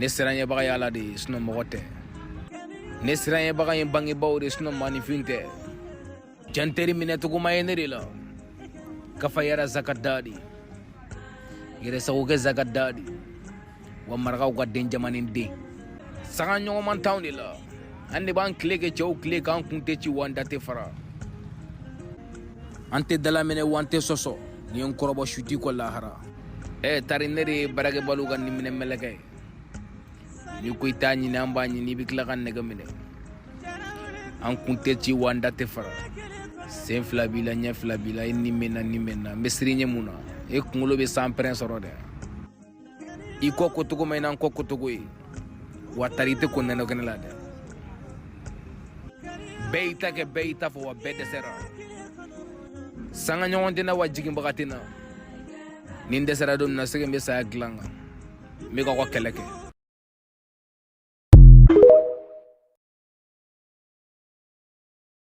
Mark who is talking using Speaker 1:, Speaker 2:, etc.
Speaker 1: ne siranye baga yala de sino mogote ne siranye baga yin bangi bawde sino manifinte janteri minetu kuma yeneri la kafa yara zakat dadi yere sawuge zakat dadi wa marga wa den jamanin de sanga nyongo man tawni la ande ban kleke chow kleke an kunte ci wanda te fara ante dala mene wante soso ni on korobo shuti ko lahara tari nere barage baluga ni mine meleke ni ko itani na mbani ni bikla kan ne gamine an kunte ci wanda te fara sen flabila nya flabila ni mena mesrinya muna e kungulo be sans prince rode i ko ko tugo may nan ko ko tugo yi watarite ko neno kenela de beita ke beita fo wa bede sera sanga nyon dina wajigi mbagatina ninde sera dum na sege mbe sa glanga mi ko keleke